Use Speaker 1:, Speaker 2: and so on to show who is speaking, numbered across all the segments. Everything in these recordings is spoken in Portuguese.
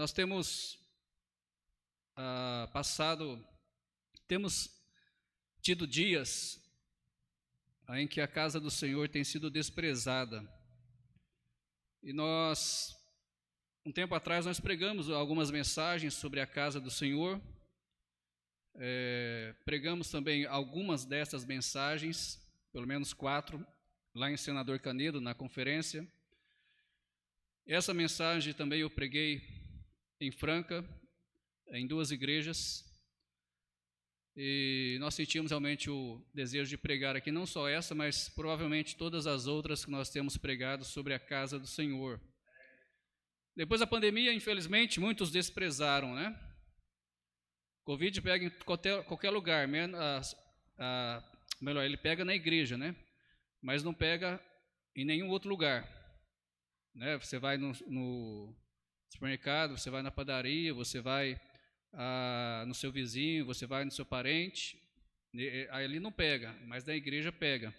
Speaker 1: Nós temos temos tido dias em que a casa do Senhor tem sido desprezada. E um tempo atrás, nós pregamos algumas mensagens sobre a casa do Senhor. Pregamos também algumas dessas mensagens, pelo menos 4, lá em Senador Canedo, na conferência. Essa mensagem também eu preguei em Franca, em 2 igrejas. E nós sentimos realmente o desejo de pregar aqui, não só essa, mas provavelmente todas as outras que nós temos pregado sobre a casa do Senhor. Depois da pandemia, infelizmente, muitos desprezaram, né? Covid pega em qualquer lugar, melhor, ele pega na igreja, né? Mas não pega em nenhum outro lugar, né? Você vai no supermercado, você vai na padaria, você vai no seu vizinho, você vai no seu parente, ali não pega, mas na igreja pega.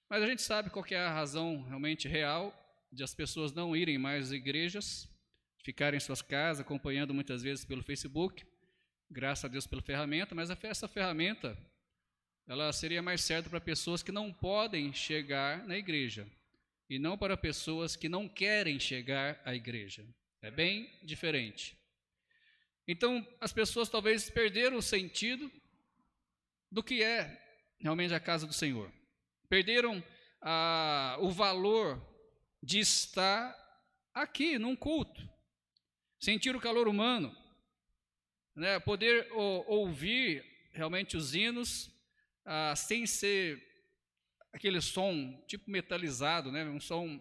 Speaker 1: Mas a gente sabe qual que é a razão realmente real de as pessoas não irem mais às igrejas, ficarem em suas casas, acompanhando muitas vezes pelo Facebook, graças a Deus pela ferramenta, mas essa ferramenta, ela seria mais certa para pessoas que não podem chegar na igreja, e não para pessoas que não querem chegar à igreja. É bem diferente. Então, as pessoas talvez perderam o sentido do que é realmente a casa do Senhor. Perderam o valor de estar aqui num culto, sentir o calor humano, né? Poder ouvir realmente os hinos sem ser aquele som tipo metalizado, né? Um som,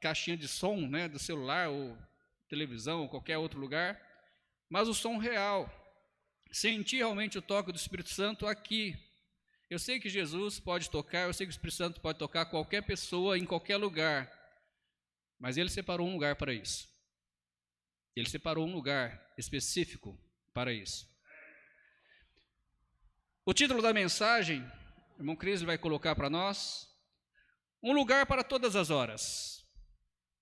Speaker 1: caixinha de som, né? Do celular ou televisão ou qualquer outro lugar, mas o som real, sentir realmente o toque do Espírito Santo aqui. Eu sei que Jesus pode tocar, eu sei que o Espírito Santo pode tocar qualquer pessoa em qualquer lugar, mas Ele separou um lugar para isso. Ele separou um lugar específico para isso. O título da mensagem, o irmão Cris vai colocar para nós: um lugar para todas as horas.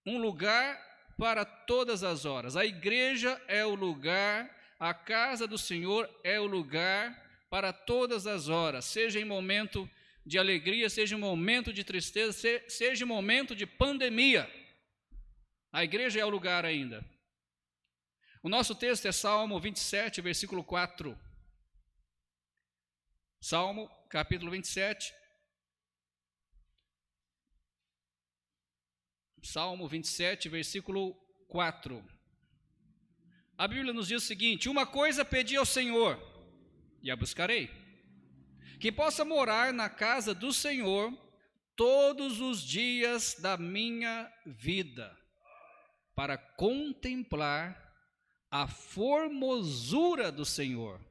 Speaker 1: Um lugar para todas as horas. A igreja é o lugar, a casa do Senhor é o lugar para todas as horas, seja em momento de alegria, seja em momento de tristeza, seja em momento de pandemia. A igreja é o lugar ainda. O nosso texto é Salmo 27, versículo 4. Salmo, capítulo 27. Salmo 27, versículo 4. A Bíblia nos diz o seguinte: uma coisa pedi ao Senhor, e a buscarei, que possa morar na casa do Senhor todos os dias da minha vida, para contemplar a formosura do Senhor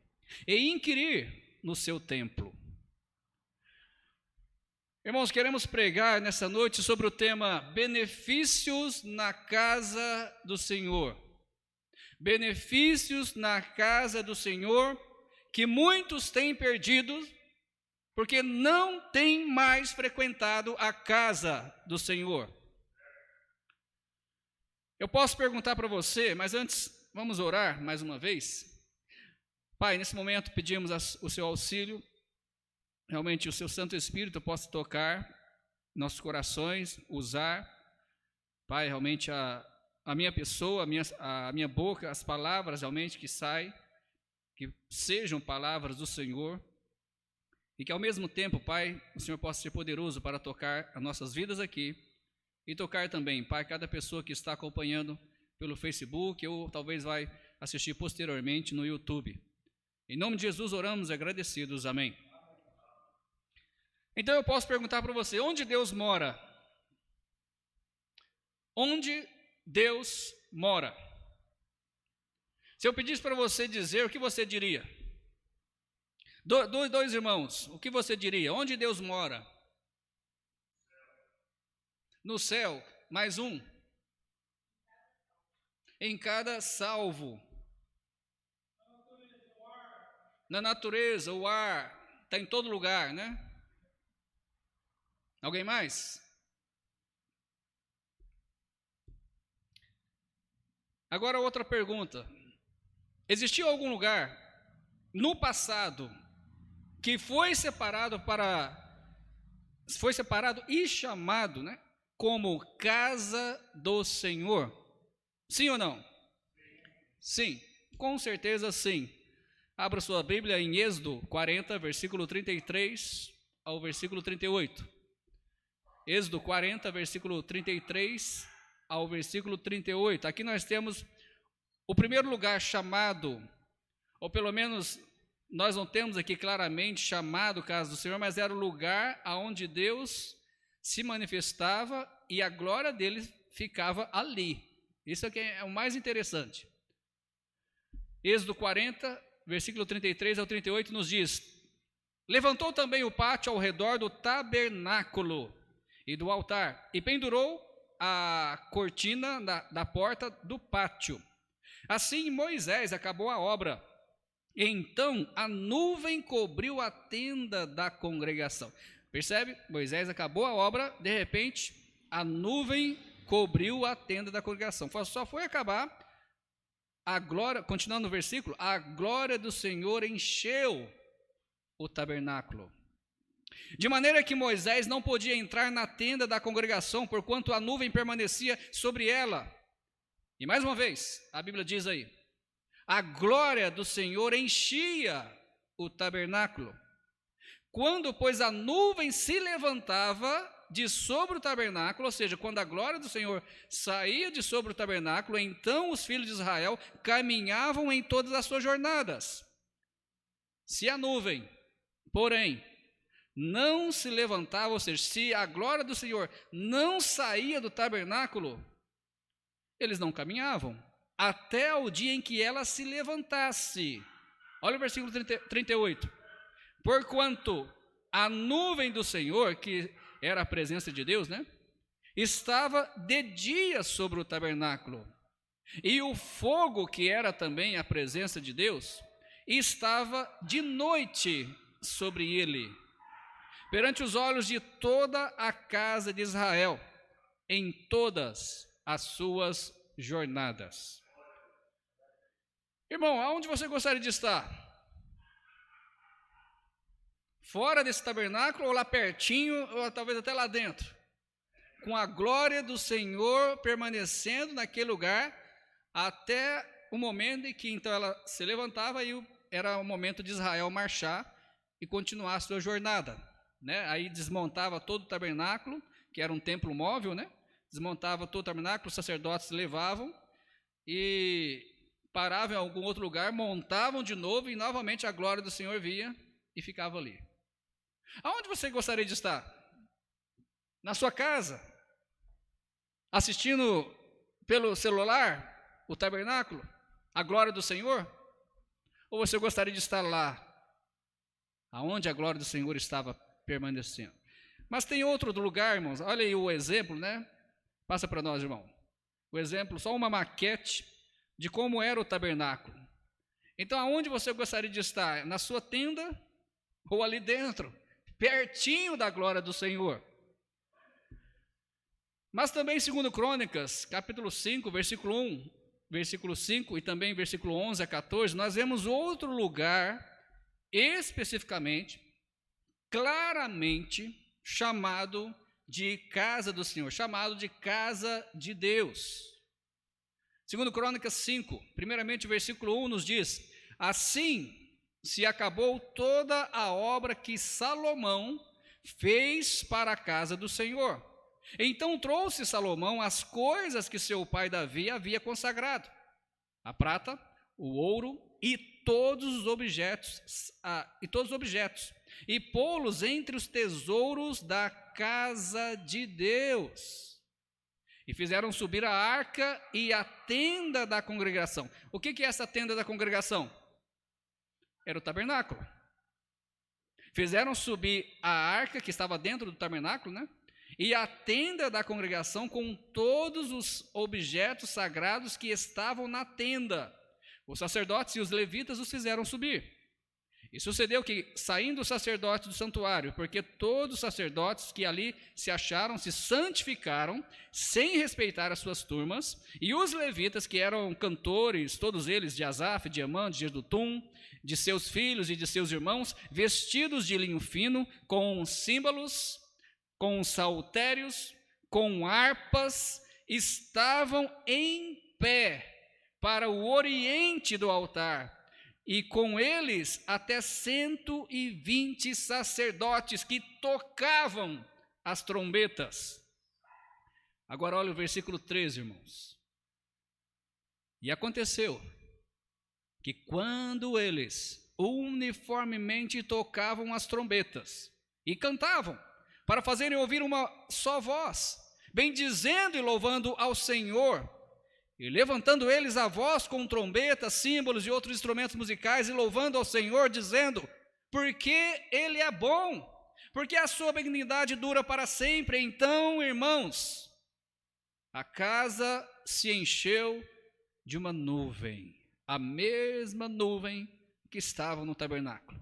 Speaker 1: e inquirir no seu templo. Irmãos, queremos pregar nessa noite sobre o tema benefícios na casa do Senhor. Benefícios na casa do Senhor que muitos têm perdido porque não têm mais frequentado a casa do Senhor. Eu posso perguntar para você, mas antes vamos orar mais uma vez. Pai, nesse momento pedimos o seu auxílio. Realmente o seu Santo Espírito possa tocar nossos corações, usar, Pai, realmente a minha pessoa, a minha boca, as palavras realmente que saem, que sejam palavras do Senhor, e que ao mesmo tempo, Pai, o Senhor possa ser poderoso para tocar as nossas vidas aqui, e tocar também, Pai, cada pessoa que está acompanhando pelo Facebook, ou talvez vai assistir posteriormente no YouTube. Em nome de Jesus oramos agradecidos, amém. Então eu posso perguntar para você, onde Deus mora? Onde Deus mora? Se eu pedisse para você dizer, o que você diria? Dois irmãos, o que você diria? Onde Deus mora? No céu, mais um. Em cada salvo. Na natureza, o ar, está em todo lugar, né? Alguém mais? Agora outra pergunta. Existiu algum lugar no passado que foi separado e chamado, né, como casa do Senhor? Sim ou não? Sim, com certeza sim. Abra sua Bíblia em Êxodo 40, versículo 33 ao versículo 38. Êxodo 40, versículo 33 ao versículo 38. Aqui nós temos o primeiro lugar chamado, ou pelo menos nós não temos aqui claramente chamado casa do Senhor, mas era o lugar aonde Deus se manifestava e a glória dele ficava ali. Isso aqui é o mais interessante. Êxodo 40, versículo 33 ao 38 nos diz: levantou também o pátio ao redor do tabernáculo e do altar, e pendurou a cortina da porta do pátio. Assim Moisés acabou a obra. Então a nuvem cobriu a tenda da congregação. Percebe? Moisés acabou a obra, de repente a nuvem cobriu a tenda da congregação. Só foi acabar, a glória, continuando no versículo, a glória do Senhor encheu o tabernáculo. De maneira que Moisés não podia entrar na tenda da congregação, porquanto a nuvem permanecia sobre ela. E mais uma vez, a Bíblia diz aí, a glória do Senhor enchia o tabernáculo. Quando, pois, a nuvem se levantava de sobre o tabernáculo, ou seja, quando a glória do Senhor saía de sobre o tabernáculo, então os filhos de Israel caminhavam em todas as suas jornadas. Se a nuvem, porém, não se levantava, ou seja, se a glória do Senhor não saía do tabernáculo, eles não caminhavam, até o dia em que ela se levantasse. Olha o versículo 38. Porquanto a nuvem do Senhor, que era a presença de Deus, né, estava de dia sobre o tabernáculo, e o fogo, que era também a presença de Deus, estava de noite sobre ele, perante os olhos de toda a casa de Israel, em todas as suas jornadas. Irmão, aonde você gostaria de estar? Fora desse tabernáculo, ou lá pertinho, ou talvez até lá dentro? Com a glória do Senhor permanecendo naquele lugar, até o momento em que então ela se levantava, e era o momento de Israel marchar e continuar a sua jornada, né? Aí desmontava todo o tabernáculo, que era um templo móvel, né? Desmontava todo o tabernáculo, os sacerdotes levavam e paravam em algum outro lugar, montavam de novo e novamente a glória do Senhor via e ficava ali. Aonde você gostaria de estar? Na sua casa? Assistindo pelo celular o tabernáculo? A glória do Senhor? Ou você gostaria de estar lá, aonde a glória do Senhor estava permanecendo? Mas tem outro lugar, irmãos. Olha aí o exemplo, né? Passa para nós, irmão. O exemplo, só uma maquete de como era o tabernáculo. Então, aonde você gostaria de estar? Na sua tenda ou ali dentro, pertinho da glória do Senhor? Mas também, segundo Crônicas, capítulo 5, versículo 1, versículo 5 e também versículo 11 a 14, nós vemos outro lugar especificamente, claramente chamado de casa do Senhor, chamado de casa de Deus. Segundo Crônicas 5, primeiramente o versículo 1 nos diz: assim se acabou toda a obra que Salomão fez para a casa do Senhor. Então trouxe Salomão as coisas que seu pai Davi havia consagrado, a prata, o ouro e todos os objetos, e pô-los entre os tesouros da casa de Deus. E fizeram subir a arca e a tenda da congregação. O que é essa tenda da congregação? Era o tabernáculo. Fizeram subir a arca que estava dentro do tabernáculo, né? E a tenda da congregação com todos os objetos sagrados que estavam na tenda. Os sacerdotes e os levitas os fizeram subir. E sucedeu que, saindo os sacerdotes do santuário, porque todos os sacerdotes que ali se acharam se santificaram, sem respeitar as suas turmas, e os levitas, que eram cantores, todos eles de Asaf, de Emã, de Jedutum, de seus filhos e de seus irmãos, vestidos de linho fino, com símbolos, com saltérios, com harpas, estavam em pé para o oriente do altar, e com eles até 120 sacerdotes que tocavam as trombetas. Agora olha o versículo 13, irmãos. E aconteceu que quando eles uniformemente tocavam as trombetas e cantavam, para fazerem ouvir uma só voz, bendizendo e louvando ao Senhor, e levantando eles a voz com trombetas, símbolos e outros instrumentos musicais, e louvando ao Senhor, dizendo: porque Ele é bom, porque a sua benignidade dura para sempre. Então, irmãos, a casa se encheu de uma nuvem, a mesma nuvem que estava no tabernáculo,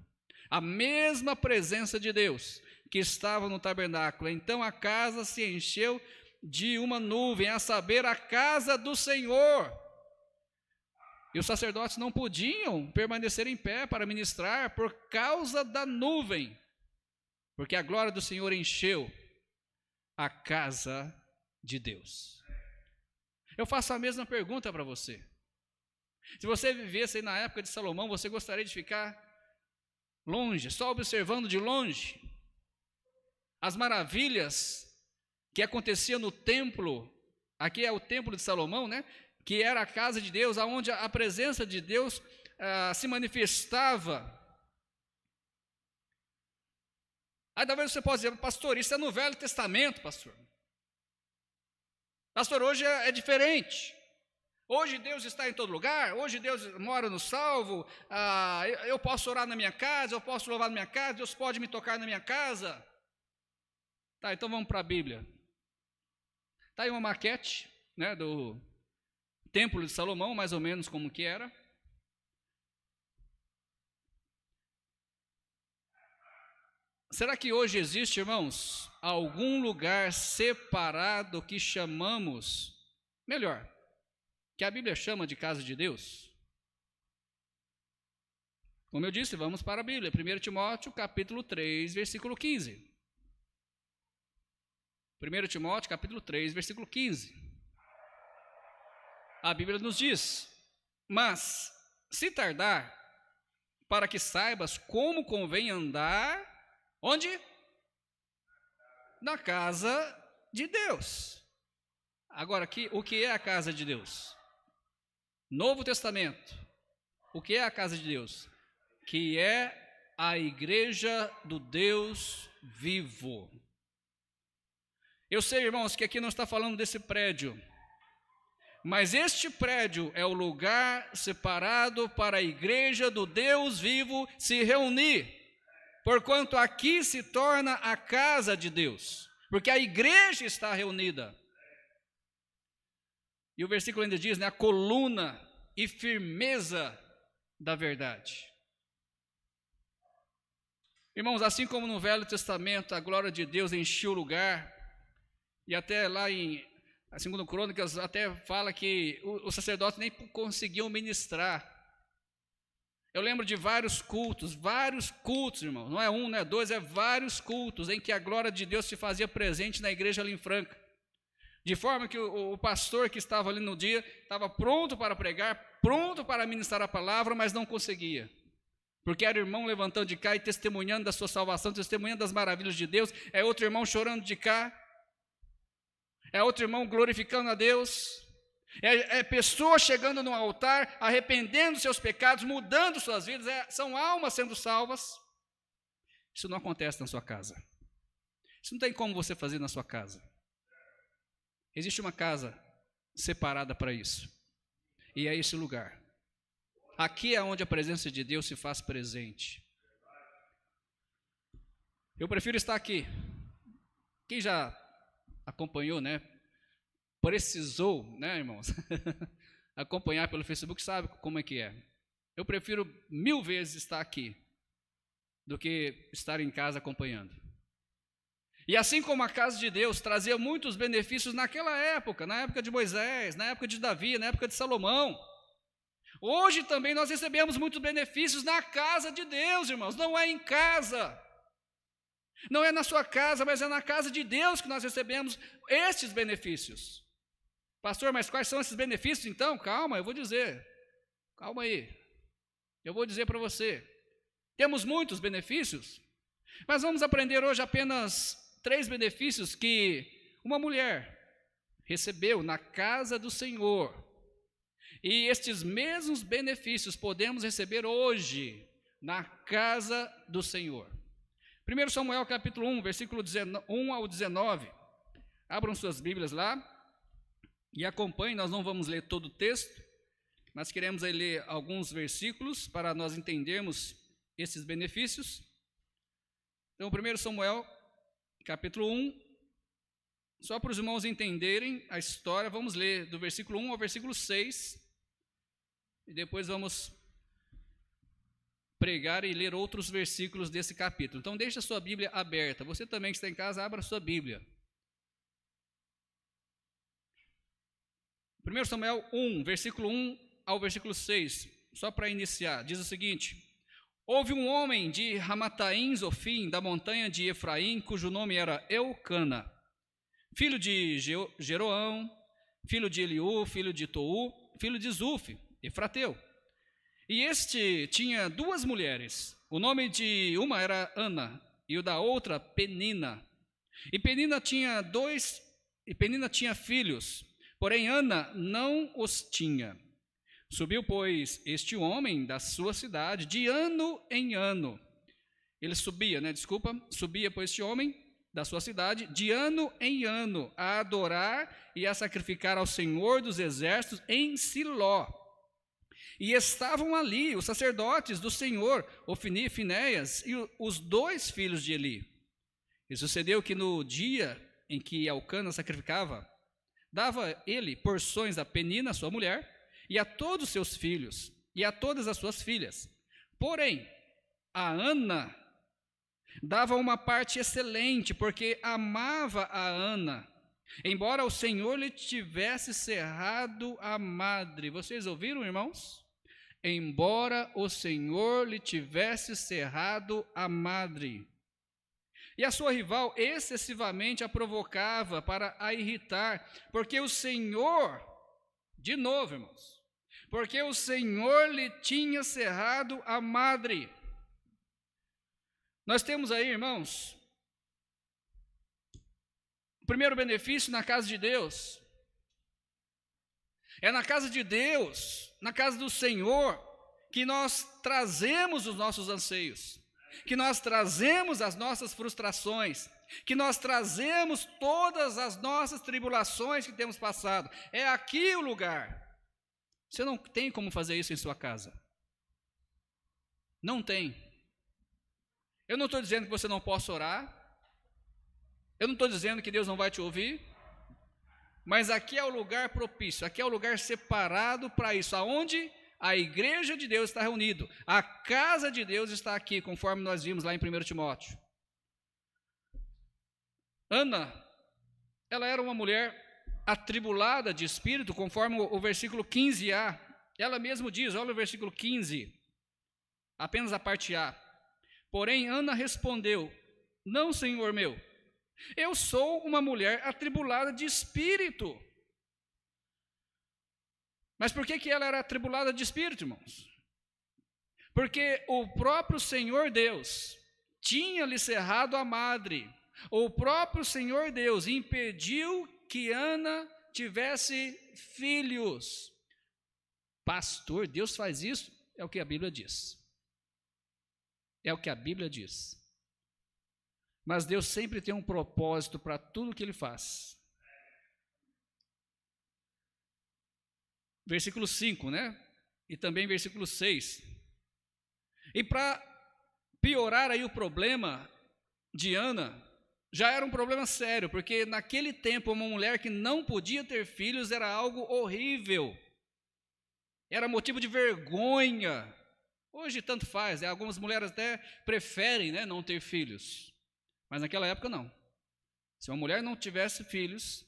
Speaker 1: a mesma presença de Deus que estava no tabernáculo. Então a casa se encheu de uma nuvem, a saber, a casa do Senhor. E os sacerdotes não podiam permanecer em pé para ministrar por causa da nuvem, porque a glória do Senhor encheu a casa de Deus. Eu faço a mesma pergunta para você. Se você vivesse aí na época de Salomão, você gostaria de ficar longe, só observando de longe as maravilhas que acontecia no templo? Aqui é o templo de Salomão, né? Que era a casa de Deus, onde a presença de Deus se manifestava. Aí talvez você possa dizer: pastor, isso é no Velho Testamento, pastor. Pastor, hoje é diferente. Hoje Deus está em todo lugar, hoje Deus mora no salvo, eu posso orar na minha casa, eu posso louvar na minha casa, Deus pode me tocar na minha casa. Tá, então vamos para a Bíblia. Está aí uma maquete, né, do Templo de Salomão, mais ou menos como que era. Será que hoje existe, irmãos, algum lugar separado que chamamos, melhor, que a Bíblia chama de casa de Deus? Como eu disse, vamos para a Bíblia, 1 Timóteo capítulo 3, versículo 15. 1 Timóteo capítulo 3, versículo 15. A Bíblia nos diz: mas se tardar, para que saibas como convém andar, onde? Na casa de Deus. Agora, aqui, o que é a casa de Deus? Novo Testamento. O que é a casa de Deus? Que é a igreja do Deus vivo. Eu sei, irmãos, que aqui não está falando desse prédio, mas este prédio é o lugar separado para a igreja do Deus vivo se reunir, porquanto aqui se torna a casa de Deus, porque a igreja está reunida. E o versículo ainda diz, né, a coluna e firmeza da verdade. Irmãos, assim como no Velho Testamento a glória de Deus encheu o lugar, e até lá em 2 Crônicas até fala que os sacerdotes nem conseguiam ministrar. Eu lembro de vários cultos, irmãos, não é um, não é dois, é vários cultos em que a glória de Deus se fazia presente na igreja ali em Franca. De forma que o pastor que estava ali no dia estava pronto para pregar, pronto para ministrar a palavra, mas não conseguia. Porque era irmão levantando de cá e testemunhando da sua salvação, testemunhando das maravilhas de Deus, é outro irmão chorando de cá, é outro irmão glorificando a Deus, é pessoa chegando no altar, arrependendo dos seus pecados, mudando suas vidas, são almas sendo salvas. Isso não acontece na sua casa. Isso não tem como você fazer na sua casa. Existe uma casa separada para isso, e é esse lugar. Aqui é onde a presença de Deus se faz presente. Eu prefiro estar aqui. Quem já acompanhou, né? Precisou, né, irmãos? Acompanhar pelo Facebook sabe como é que é. Eu prefiro 1000 vezes estar aqui do que estar em casa acompanhando. E assim como a casa de Deus trazia muitos benefícios naquela época, na época de Moisés, na época de Davi, na época de Salomão, hoje também nós recebemos muitos benefícios na casa de Deus, irmãos, não é em casa. Não é na sua casa, mas é na casa de Deus que nós recebemos estes benefícios. Pastor, mas quais são esses benefícios então? Calma, eu vou dizer. Calma aí. Eu vou dizer para você. Temos muitos benefícios, mas vamos aprender hoje apenas 3 benefícios que uma mulher recebeu na casa do Senhor. E estes mesmos benefícios podemos receber hoje na casa do Senhor. 1 Samuel capítulo 1, versículo 1 ao 19. Abram suas Bíblias lá e acompanhem, nós não vamos ler todo o texto, mas queremos aí ler alguns versículos para nós entendermos esses benefícios. Então, 1 Samuel capítulo 1, só para os irmãos entenderem a história, vamos ler do versículo 1 ao versículo 6, e depois vamos pregar e ler outros versículos desse capítulo. Então, deixe a sua Bíblia aberta. Você também que está em casa, abra a sua Bíblia. 1 Samuel 1, versículo 1 ao versículo 6, só para iniciar, diz o seguinte: houve um homem de Ramataim Zofim, da montanha de Efraim, cujo nome era Eucana, filho de Jeroão, filho de Eliú, filho de Tou, filho de Zuf, Efrateu. E este tinha 2 mulheres, o nome de uma era Ana, e o da outra Penina. E Penina tinha filhos, porém Ana não os tinha. Subiu, pois, este homem da sua cidade de ano em ano. Subia, pois, este homem da sua cidade de ano em ano a adorar e a sacrificar ao Senhor dos exércitos em Siló. E estavam ali os sacerdotes do Senhor, Ofni e Finéias, e os 2 filhos de Eli. E sucedeu que no dia em que Elcana sacrificava, dava ele porções a Penina, sua mulher, e a todos os seus filhos, e a todas as suas filhas. Porém, a Ana dava uma parte excelente, porque amava a Ana, embora o Senhor lhe tivesse cerrado a madre. Vocês ouviram, irmãos? Embora o Senhor lhe tivesse cerrado a madre. E a sua rival excessivamente a provocava para a irritar, porque o Senhor, de novo, irmãos, porque o Senhor lhe tinha cerrado a madre. Nós temos aí, irmãos, o primeiro benefício na casa de Deus. É na casa de Deus, na casa do Senhor, que nós trazemos os nossos anseios, que nós trazemos as nossas frustrações, que nós trazemos todas as nossas tribulações que temos passado. É aqui o lugar. Você não tem como fazer isso em sua casa. Não tem. Eu não estou dizendo que você não possa orar. Eu não estou dizendo que Deus não vai te ouvir. Mas aqui é o lugar propício, aqui é o lugar separado para isso, aonde a igreja de Deus está reunida. A casa de Deus está aqui, conforme nós vimos lá em 1 Timóteo. Ana, ela era uma mulher atribulada de espírito, conforme o versículo 15a. Ela mesmo diz, olha o versículo 15, apenas a parte A. Porém, Ana respondeu: não, Senhor meu, eu sou uma mulher atribulada de espírito. Mas por que ela era atribulada de espírito, irmãos? Porque o próprio Senhor Deus tinha lhe cerrado a madre. O próprio Senhor Deus impediu que Ana tivesse filhos. Pastor, Deus faz isso? É o que a Bíblia diz. É o que a Bíblia diz. Mas Deus sempre tem um propósito para tudo que Ele faz. Versículo 5, né? E também versículo 6. E para piorar aí o problema de Ana, já era um problema sério, porque naquele tempo uma mulher que não podia ter filhos era algo horrível. Era motivo de vergonha. Hoje tanto faz, algumas mulheres até preferem, né, não ter filhos, mas naquela época não. Se uma mulher não tivesse filhos,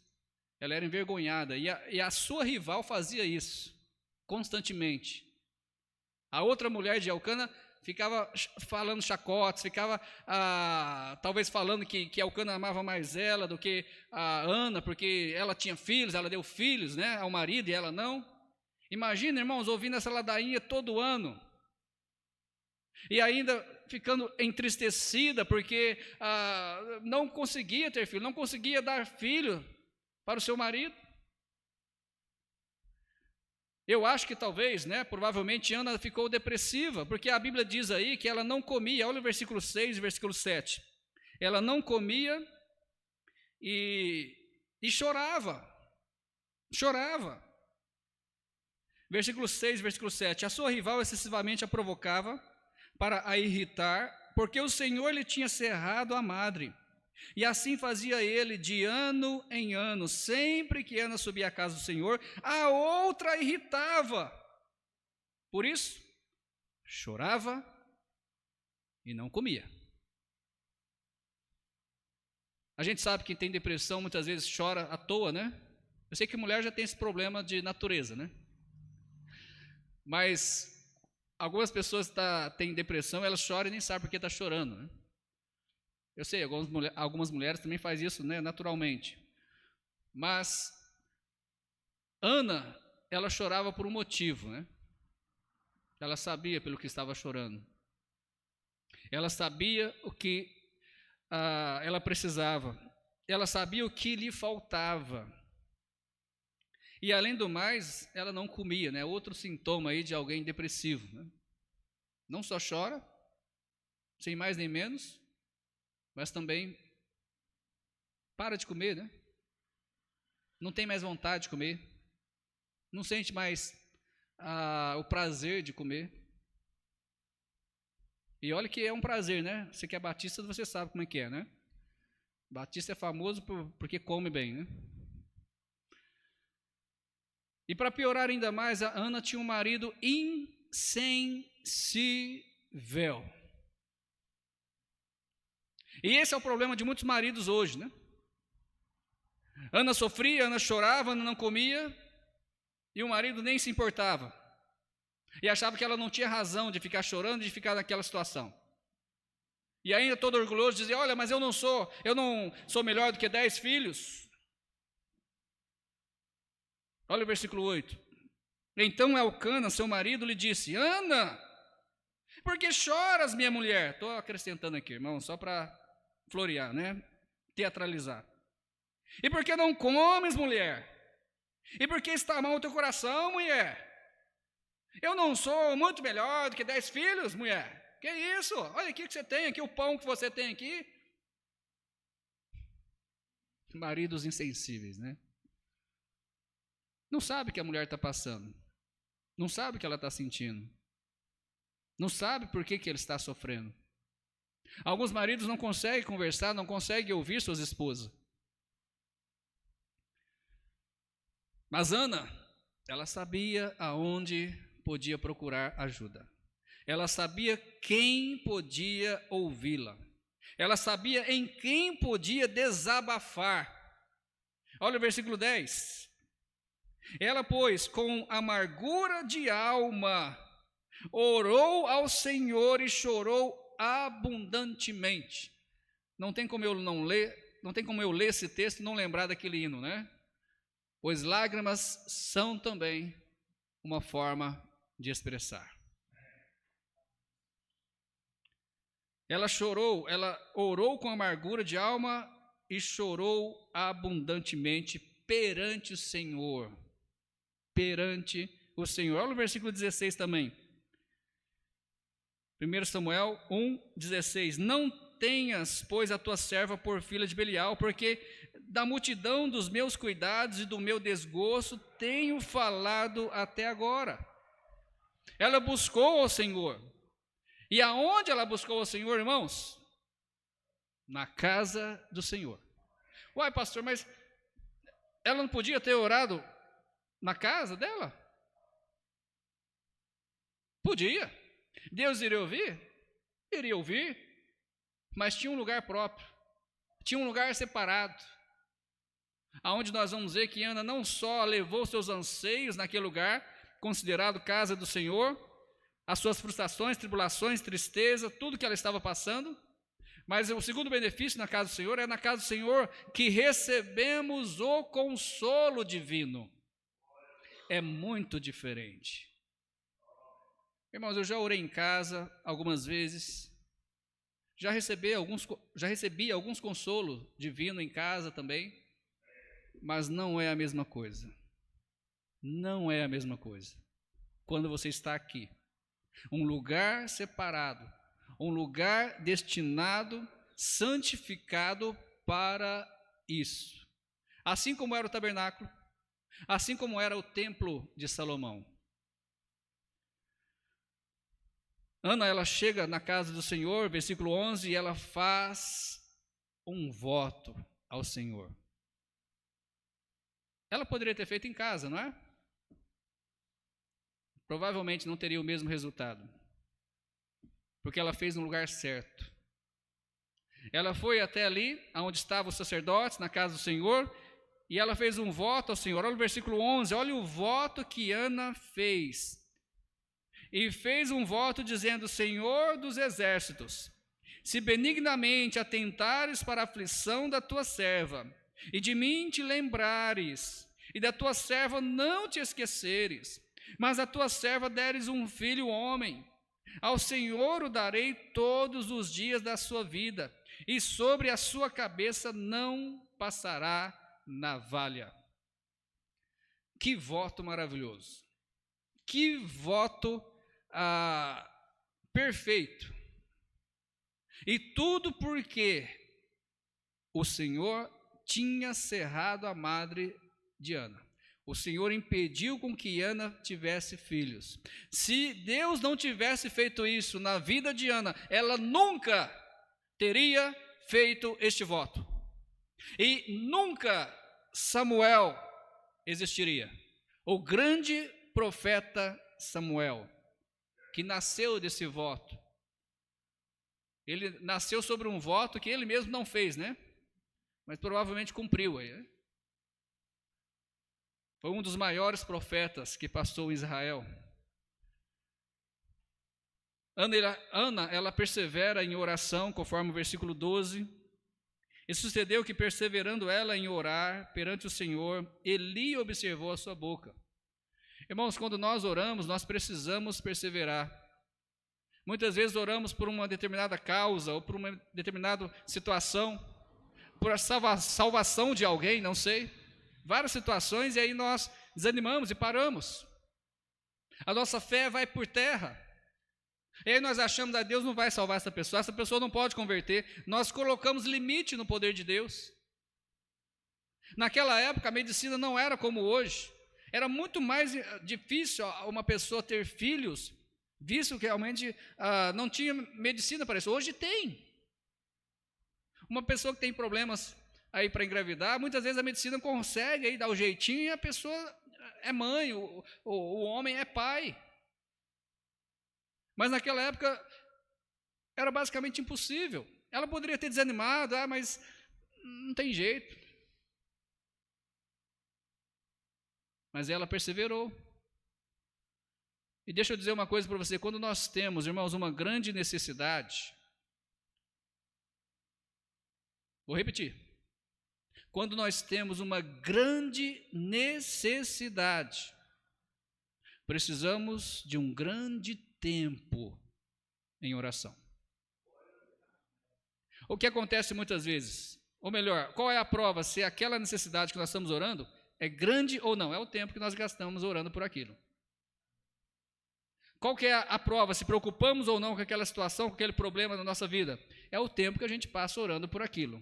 Speaker 1: ela era envergonhada, e a sua rival fazia isso constantemente. A outra mulher de Elcana ficava falando chacotes, ficava talvez falando que Elcana amava mais ela do que a Ana, porque ela tinha filhos, ela deu filhos, né, ao marido e ela não. Imagina, irmãos, ouvindo essa ladainha todo ano, e ainda ficando entristecida porque não conseguia ter filho, não conseguia dar filho para o seu marido. Eu acho que talvez, né, provavelmente Ana ficou depressiva, porque a Bíblia diz aí que ela não comia, olha o versículo 6 e versículo 7. Ela não comia e chorava. Versículo 6, versículo 7. A sua rival excessivamente a provocava para a irritar, porque o Senhor lhe tinha cerrado a madre. E assim fazia ele de ano em ano. Sempre que Ana subia à casa do Senhor, a outra irritava. Por isso, chorava e não comia. A gente sabe que quem tem depressão muitas vezes chora à toa, né? Eu sei que mulher já tem esse problema de natureza, né? Mas algumas pessoas têm depressão, elas choram e nem sabem por que está chorando, né? Eu sei, algumas mulheres também fazem isso, né, naturalmente. Mas Ana, ela chorava por um motivo, né? Ela sabia pelo que estava chorando. Ela sabia o que ela precisava. Ela sabia o que lhe faltava. E além do mais, ela não comia, né? Outro sintoma aí de alguém depressivo, né? Não só chora, sem mais nem menos, mas também para de comer, né? Não tem mais vontade de comer, não sente mais o prazer de comer. E olha que é um prazer, né? Você que é batista, você sabe como é que é, né? Batista é famoso porque come bem, né? E para piorar ainda mais, a Ana tinha um marido insensível. E esse é o problema de muitos maridos hoje, né? Ana sofria, Ana chorava, Ana não comia, e o marido nem se importava. E achava que ela não tinha razão de ficar chorando, de ficar naquela situação. E ainda todo orgulhoso dizia, olha, mas eu não sou melhor do que 10 filhos. Olha o versículo 8. Então Elcana, seu marido, lhe disse, Ana, por que choras, minha mulher? Estou acrescentando aqui, irmão, só para florear, né? Teatralizar. E por que não comes, mulher? E por que está mal o teu coração, mulher? Eu não sou muito melhor do que 10 filhos, mulher? Que isso? Olha aqui o que você tem aqui, o pão que você tem aqui. Maridos insensíveis, né? Não sabe o que a mulher está passando. Não sabe o que ela está sentindo. Não sabe por que ele está sofrendo. Alguns maridos não conseguem conversar, não conseguem ouvir suas esposas. Mas Ana, ela sabia aonde podia procurar ajuda. Ela sabia quem podia ouvi-la. Ela sabia em quem podia desabafar. Olha o versículo 10. Ela, pois, com amargura de alma, orou ao Senhor e chorou abundantemente. Não tem como eu ler esse texto e não lembrar daquele hino, né? Pois lágrimas são também uma forma de expressar. Ela chorou, ela orou com amargura de alma e chorou abundantemente perante o Senhor. Perante o Senhor. Olha o versículo 16 também. 1 Samuel 1,16. Não tenhas, pois, a tua serva por filha de Belial, porque da multidão dos meus cuidados e do meu desgosto tenho falado até agora. Ela buscou ao Senhor. E aonde ela buscou ao Senhor, irmãos? Na casa do Senhor. Uai, pastor, mas ela não podia ter orado na casa dela? Podia. Deus iria ouvir? Iria ouvir, mas tinha um lugar próprio, tinha um lugar separado, aonde nós vamos ver que Ana não só levou seus anseios naquele lugar, considerado casa do Senhor, as suas frustrações, tribulações, tristeza, tudo que ela estava passando, mas o segundo benefício na casa do Senhor é na casa do Senhor que recebemos o consolo divino. É muito diferente. Irmãos, eu já orei em casa algumas vezes, já recebi alguns consolos divinos em casa também, mas não é a mesma coisa. Não é a mesma coisa. Quando você está aqui, um lugar separado, um lugar destinado, santificado para isso. Assim como era o tabernáculo, assim como era o templo de Salomão. Ana, ela chega na casa do Senhor, versículo 11, e ela faz um voto ao Senhor. Ela poderia ter feito em casa, não é? Provavelmente não teria o mesmo resultado, porque ela fez no lugar certo. Ela foi até ali, onde estavam os sacerdotes, na casa do Senhor, e ela fez um voto ao Senhor. Olha o versículo 11, olha o voto que Ana fez. E fez um voto dizendo: Senhor dos exércitos, se benignamente atentares para a aflição da tua serva, e de mim te lembrares, e da tua serva não te esqueceres, mas a tua serva deres um filho homem, ao Senhor o darei todos os dias da sua vida, e sobre a sua cabeça não passará navalha. Que voto maravilhoso! Que voto perfeito. E tudo porque o Senhor tinha cerrado a madre de Ana. O Senhor impediu com que Ana tivesse filhos. Se Deus não tivesse feito isso na vida de Ana, ela nunca teria feito este voto. E nunca Samuel existiria. O grande profeta Samuel, que nasceu desse voto. Ele nasceu sobre um voto que ele mesmo não fez, né? Mas provavelmente cumpriu aí, né? Foi um dos maiores profetas que passou em Israel. Ana, ela persevera em oração, conforme o versículo 12. E sucedeu que, perseverando ela em orar perante o Senhor, Eli observou a sua boca. Irmãos, quando nós oramos, nós precisamos perseverar. Muitas vezes oramos por uma determinada causa, ou por uma determinada situação, por a salvação de alguém, não sei. Várias situações, e aí nós desanimamos e paramos. A nossa fé vai por terra. E aí nós achamos que Deus não vai salvar essa pessoa não pode converter. Nós colocamos limite no poder de Deus. Naquela época a medicina não era como hoje. Era muito mais difícil uma pessoa ter filhos, visto que realmente não tinha medicina para isso. Hoje tem. Uma pessoa que tem problemas aí para engravidar, muitas vezes a medicina consegue aí dar o jeitinho e a pessoa é mãe, o homem é pai. Mas naquela época era basicamente impossível. Ela poderia ter desanimado, mas não tem jeito. Mas ela perseverou. E deixa eu dizer uma coisa para você: quando nós temos, irmãos, uma grande necessidade, vou repetir, quando nós temos uma grande necessidade, precisamos de um grande tempo em oração. O que acontece muitas vezes, ou melhor, qual é a prova se aquela necessidade que nós estamos orando é grande ou não? É o tempo que nós gastamos orando por aquilo. Qual que é a prova se preocupamos ou não com aquela situação, com aquele problema na nossa vida? É o tempo que a gente passa orando por aquilo.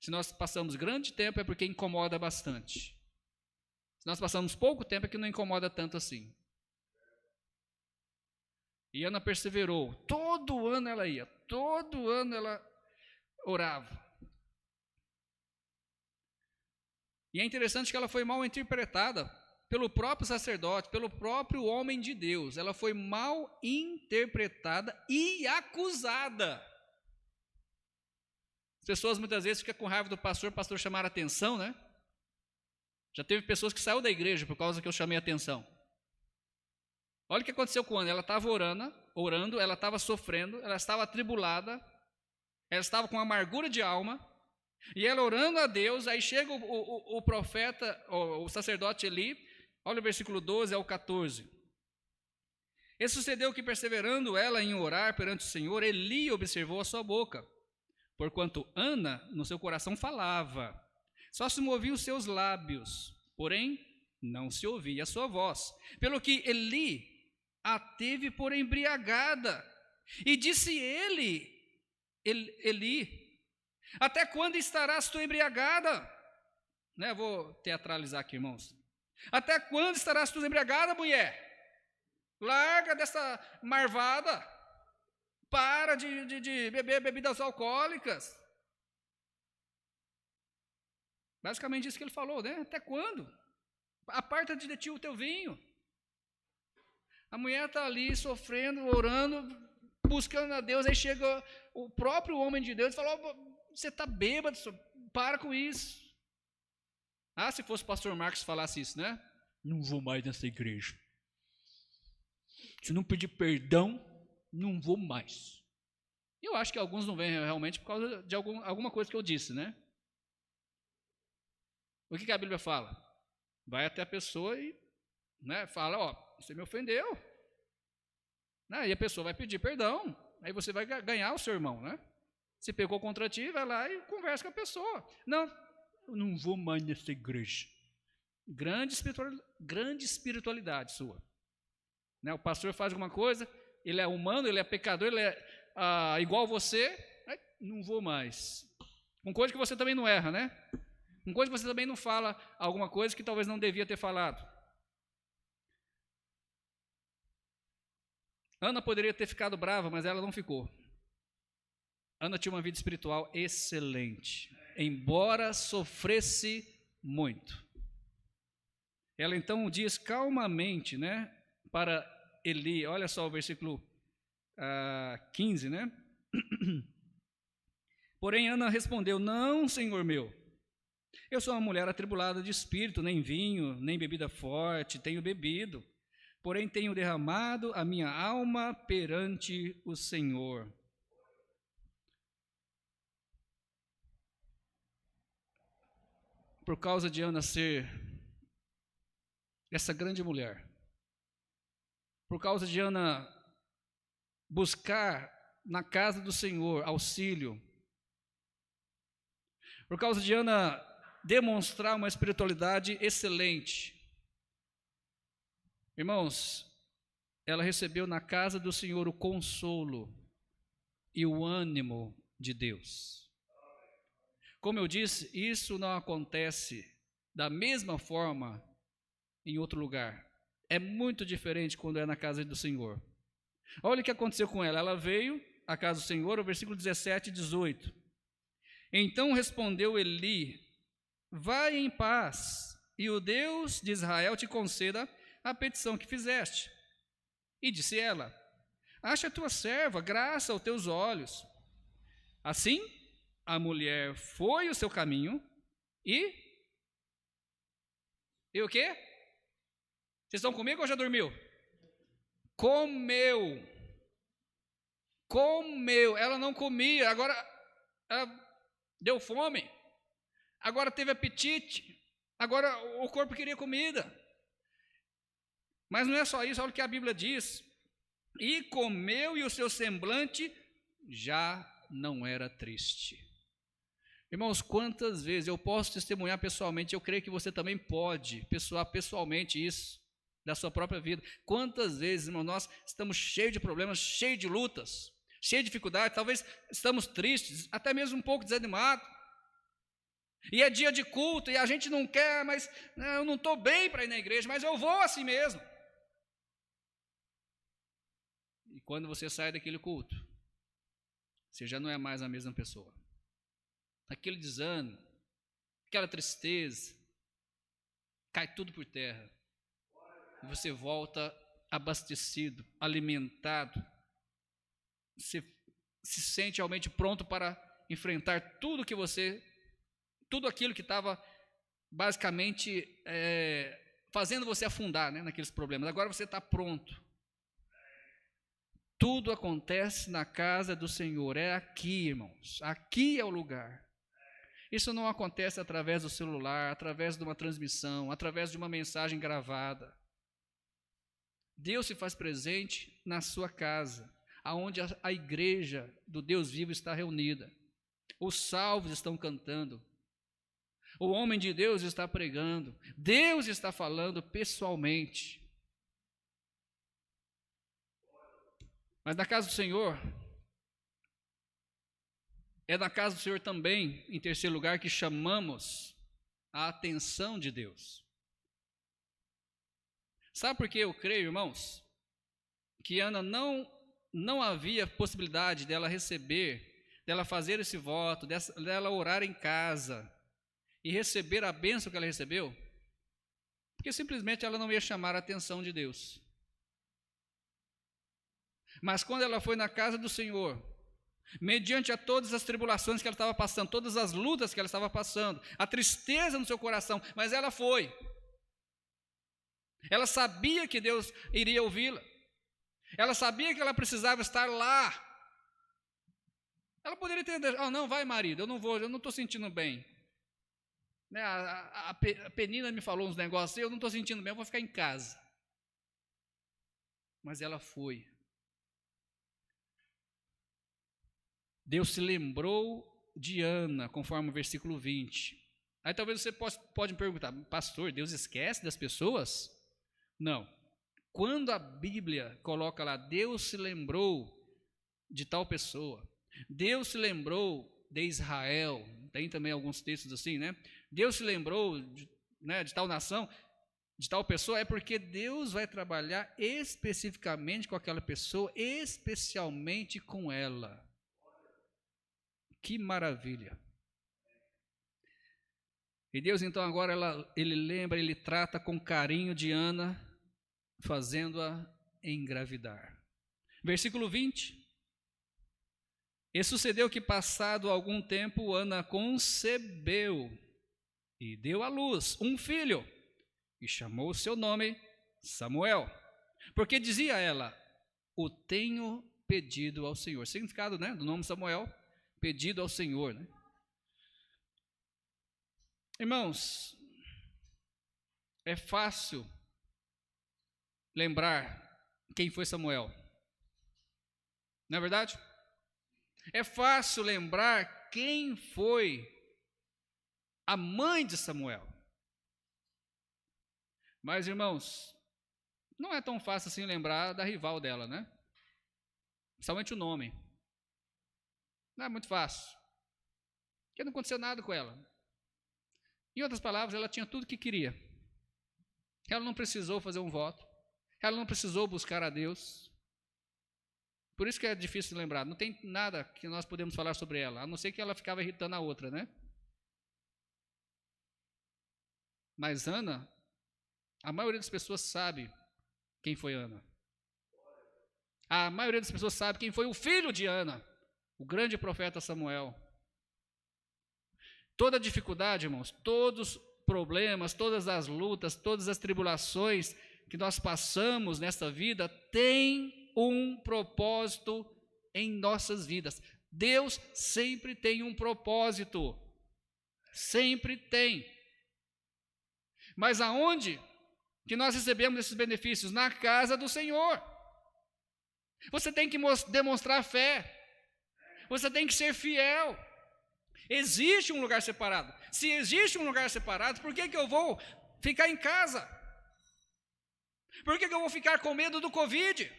Speaker 1: Se nós passamos grande tempo é porque incomoda bastante. Se nós passamos pouco tempo é que não incomoda tanto assim. E Ana perseverou. Todo ano ela ia, todo ano ela orava. E é interessante que ela foi mal interpretada pelo próprio sacerdote, pelo próprio homem de Deus. Ela foi mal interpretada e acusada. As pessoas muitas vezes ficam com raiva do pastor, o pastor chamar a atenção, né? Já teve pessoas que saíram da igreja por causa que eu chamei a atenção. Olha o que aconteceu com Ana. Ela estava orando, ela estava sofrendo, ela estava atribulada, ela estava com amargura de alma, e ela orando a Deus. Aí chega o profeta, o sacerdote Eli. Olha o versículo 12 ao 14. E sucedeu que, perseverando ela em orar perante o Senhor, Eli observou a sua boca, porquanto Ana no seu coração falava, só se moviam os seus lábios, porém não se ouvia a sua voz. Pelo que Eli a teve por embriagada, e disse Eli, até quando estarás tu embriagada? Né, vou teatralizar aqui, irmãos. Até quando estarás tu embriagada, mulher? Larga dessa marvada, para de beber bebidas alcoólicas. Basicamente isso que ele falou, né? Até quando? Aparta de ti o teu vinho. A mulher está ali sofrendo, orando, buscando a Deus. Aí chega o próprio homem de Deus e fala: você está bêbado, para com isso. Ah, se fosse o pastor Marcos falasse isso, né? Não vou mais nessa igreja. Se não pedir perdão, não vou mais. Eu acho que alguns não vêm realmente por causa de alguma coisa que eu disse, né? O que a Bíblia fala? Vai até a pessoa e, né, fala: ó, você me ofendeu. E a pessoa vai pedir perdão. Aí você vai ganhar o seu irmão, né? Se pecou contra ti, vai lá e conversa com a pessoa. Não, eu não vou mais nessa igreja. Grande espiritualidade sua. Né? O pastor faz alguma coisa, ele é humano, ele é pecador, ele é igual a você, não vou mais. Com coisa que você também não erra, né? Com coisa que você também não fala alguma coisa que talvez não devia ter falado. Ana poderia ter ficado brava, mas ela não ficou. Ana tinha uma vida espiritual excelente, embora sofresse muito. Ela então diz calmamente, né, para Eli, olha só o versículo 15, né? Porém Ana respondeu: não, senhor meu, eu sou uma mulher atribulada de espírito, nem vinho, nem bebida forte tenho bebido, porém tenho derramado a minha alma perante o Senhor. Por causa de Ana ser essa grande mulher, por causa de Ana buscar na casa do Senhor auxílio, por causa de Ana demonstrar uma espiritualidade excelente, irmãos, ela recebeu na casa do Senhor o consolo e o ânimo de Deus. Como eu disse, isso não acontece da mesma forma em outro lugar. É muito diferente quando é na casa do Senhor. Olha o que aconteceu com ela. Ela veio à casa do Senhor, o versículo 17 e 18. Então respondeu Eli: vai em paz, e o Deus de Israel te conceda a petição que fizeste. E disse ela: acha a tua serva graça aos teus olhos. Assim, a mulher foi o seu caminho e o quê? Vocês estão comigo ou já dormiu? Comeu. Ela não comia, agora ela deu fome, agora teve apetite, agora o corpo queria comida. Mas não é só isso, olha o que a Bíblia diz: e comeu, e o seu semblante já não era triste. Irmãos, quantas vezes eu posso testemunhar pessoalmente, eu creio que você também pode pessoalmente isso, da sua própria vida. Quantas vezes, irmão, nós estamos cheios de problemas, cheios de lutas, cheios de dificuldades, talvez estamos tristes, até mesmo um pouco desanimados. E é dia de culto, e a gente não quer, mas eu não estou bem para ir na igreja, mas eu vou assim mesmo. E quando você sai daquele culto, você já não é mais a mesma pessoa. Aquele desânimo, aquela tristeza, cai tudo por terra. e você volta abastecido, alimentado, você se sente realmente pronto para enfrentar tudo aquilo que estava basicamente fazendo você afundar, né, naqueles problemas. Agora você está pronto. Tudo acontece na casa do Senhor, é aqui, irmãos, aqui é o lugar. Isso não acontece através do celular, através de uma transmissão, através de uma mensagem gravada. Deus se faz presente na sua casa, aonde a igreja do Deus vivo está reunida. Os salvos estão cantando. O homem de Deus está pregando. Deus está falando pessoalmente. Mas na casa do Senhor, é na casa do Senhor também, em terceiro lugar, que chamamos a atenção de Deus. Sabe por que eu creio, irmãos, que Ana não havia possibilidade dela fazer esse voto, dela orar em casa e receber a bênção que ela recebeu? Porque simplesmente ela não ia chamar a atenção de Deus. Mas quando ela foi na casa do Senhor, mediante a todas as tribulações que ela estava passando, todas as lutas que ela estava passando, a tristeza no seu coração, mas ela foi. Ela sabia que Deus iria ouvi-la. Ela sabia que ela precisava estar lá. Ela poderia ter dito, não, vai marido, eu não estou sentindo bem. Né, a Penina me falou uns negócios, eu não estou sentindo bem, eu vou ficar em casa. Mas ela foi. Deus se lembrou de Ana, conforme o versículo 20. Aí talvez você pode me perguntar, pastor, Deus esquece das pessoas? Não. Quando a Bíblia coloca lá, Deus se lembrou de tal pessoa, Deus se lembrou de Israel, tem também alguns textos assim, né? Deus se lembrou de tal nação, de tal pessoa, é porque Deus vai trabalhar especificamente com aquela pessoa, especialmente com ela. Que maravilha! E Deus então agora ele lembra, ele trata com carinho de Ana, fazendo-a engravidar. Versículo 20. E sucedeu que passado algum tempo Ana concebeu e deu à luz um filho e chamou o seu nome Samuel, porque dizia ela, o tenho pedido ao Senhor. Significado, né, do nome Samuel, pedido ao Senhor, né? Irmãos, é fácil lembrar quem foi Samuel, não é verdade? É fácil lembrar quem foi a mãe de Samuel. Mas, irmãos, não é tão fácil assim lembrar da rival dela, né? Principalmente o nome. Não é muito fácil. Porque não aconteceu nada com ela. Em outras palavras, ela tinha tudo o que queria. Ela não precisou fazer um voto. Ela não precisou buscar a Deus. Por isso que é difícil de lembrar. Não tem nada que nós podemos falar sobre ela, a não ser que ela ficava irritando a outra, né? Mas Ana, a maioria das pessoas sabe quem foi Ana. A maioria das pessoas sabe quem foi o filho de Ana, o grande profeta Samuel. Toda dificuldade, irmãos, todos os problemas, todas as lutas, todas as tribulações que nós passamos nesta vida, tem um propósito em nossas vidas. Deus sempre tem um propósito. Sempre tem. Mas aonde que nós recebemos esses benefícios? Na casa do Senhor. Você tem que demonstrar fé. Você tem que ser fiel. Existe um lugar separado. Se existe um lugar separado, por que eu vou ficar em casa? Por que eu vou ficar com medo do Covid?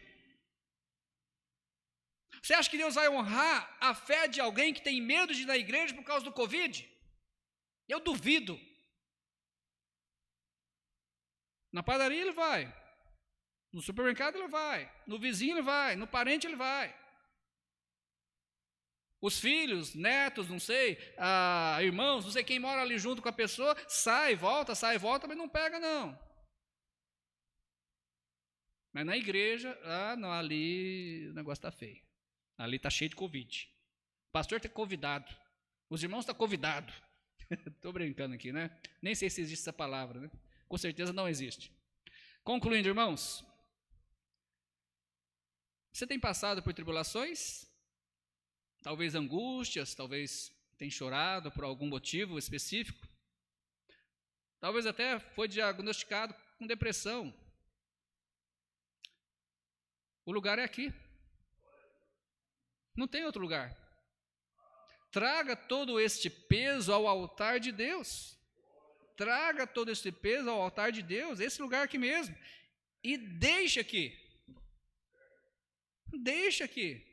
Speaker 1: Você acha que Deus vai honrar a fé de alguém que tem medo de ir na igreja por causa do Covid? Eu duvido. Na padaria ele vai, no supermercado ele vai, no vizinho ele vai, no parente ele vai. Os filhos, netos, não sei, irmãos, não sei quem mora ali junto com a pessoa, sai, volta, mas não pega não. Mas na igreja, não, ali o negócio está feio. Ali está cheio de Covid. O pastor está convidado. Os irmãos estão convidados. Estou brincando aqui, né? Nem sei se existe essa palavra, né? Com certeza não existe. Concluindo, irmãos. Você tem passado por tribulações? Talvez angústias, talvez tenha chorado por algum motivo específico. Talvez até foi diagnosticado com depressão. O lugar é aqui. Não tem outro lugar. Traga todo este peso ao altar de Deus. Traga todo este peso ao altar de Deus, esse lugar aqui mesmo. E deixa aqui. Deixa aqui.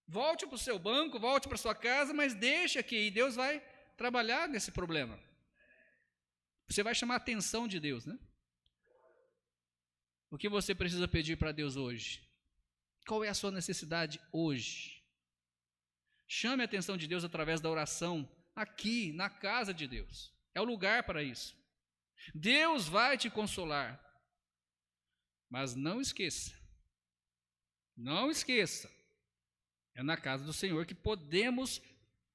Speaker 1: Volte para o seu banco, volte para a sua casa, mas deixa aqui. E Deus vai trabalhar nesse problema. Você vai chamar a atenção de Deus, né? O que você precisa pedir para Deus hoje? Qual é a sua necessidade hoje? Chame a atenção de Deus através da oração, aqui, na casa de Deus. É o lugar para isso. Deus vai te consolar. Mas não esqueça. Não esqueça. É na casa do Senhor que podemos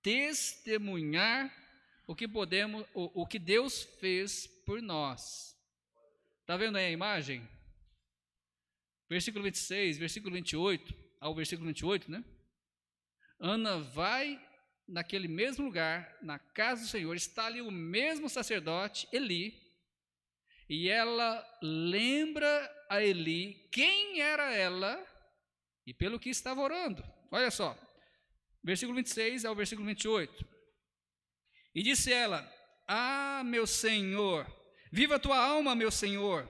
Speaker 1: testemunhar o que Deus fez por nós. Está vendo aí a imagem? Versículo 26, versículo 28, ao versículo 28, né? Ana vai naquele mesmo lugar, na casa do Senhor, está ali o mesmo sacerdote, Eli, e ela lembra a Eli quem era ela e pelo que estava orando. Olha só, versículo 26 ao versículo 28. E disse ela: meu Senhor, viva a tua alma, meu Senhor.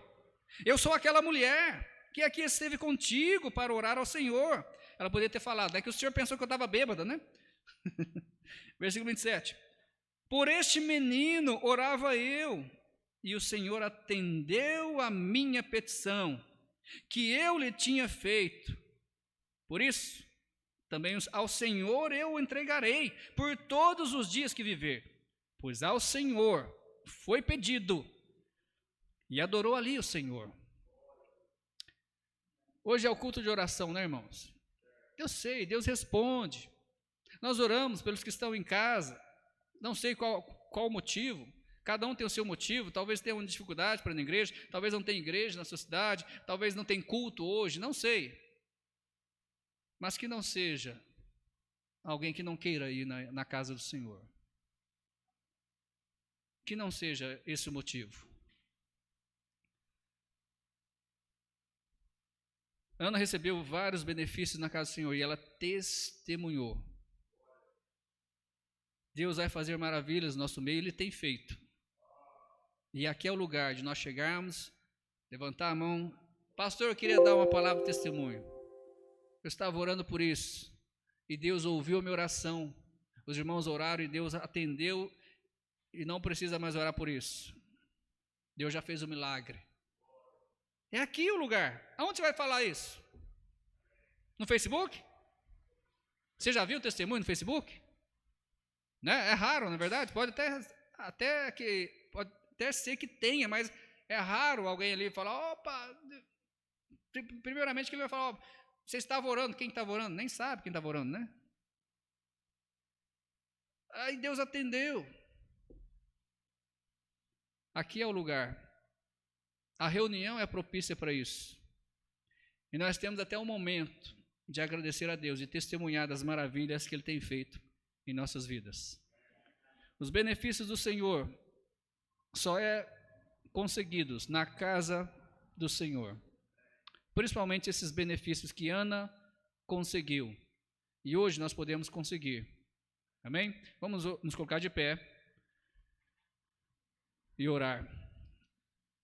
Speaker 1: Eu sou aquela mulher que aqui esteve contigo para orar ao Senhor. Ela poderia ter falado, é que o Senhor pensou que eu estava bêbada, né? Versículo 27. Por este menino orava eu, e o Senhor atendeu a minha petição, que eu lhe tinha feito. Por isso, também ao Senhor eu o entregarei, por todos os dias que viver, pois ao Senhor foi pedido, e adorou ali o Senhor. Hoje é o culto de oração, né, irmãos? Eu sei, Deus responde. Nós oramos pelos que estão em casa, não sei qual o motivo, cada um tem o seu motivo, talvez tenha uma dificuldade para ir na igreja, talvez não tenha igreja na sua cidade, talvez não tenha culto hoje, não sei. Mas que não seja alguém que não queira ir na casa do Senhor. Que não seja esse o motivo. Ana recebeu vários benefícios na casa do Senhor e ela testemunhou. Deus vai fazer maravilhas no nosso meio, Ele tem feito. E aqui é o lugar de nós chegarmos, levantar a mão. Pastor, eu queria dar uma palavra de testemunho. Eu estava orando por isso e Deus ouviu a minha oração. Os irmãos oraram e Deus atendeu e não precisa mais orar por isso. Deus já fez o milagre. É aqui o lugar. Aonde você vai falar isso? No Facebook? Você já viu o testemunho no Facebook? Né? É raro, na verdade. Pode até ser que tenha, mas é raro alguém ali falar, opa, primeiramente que ele vai falar, ó, você estava orando, quem estava orando? Nem sabe quem estava orando, né? Aí Deus atendeu. Aqui é o lugar. A reunião é propícia para isso. E nós temos até um momento de agradecer a Deus e testemunhar das maravilhas que Ele tem feito em nossas vidas. Os benefícios do Senhor só é conseguidos na casa do Senhor. Principalmente esses benefícios que Ana conseguiu. E hoje nós podemos conseguir. Amém? Vamos nos colocar de pé e orar.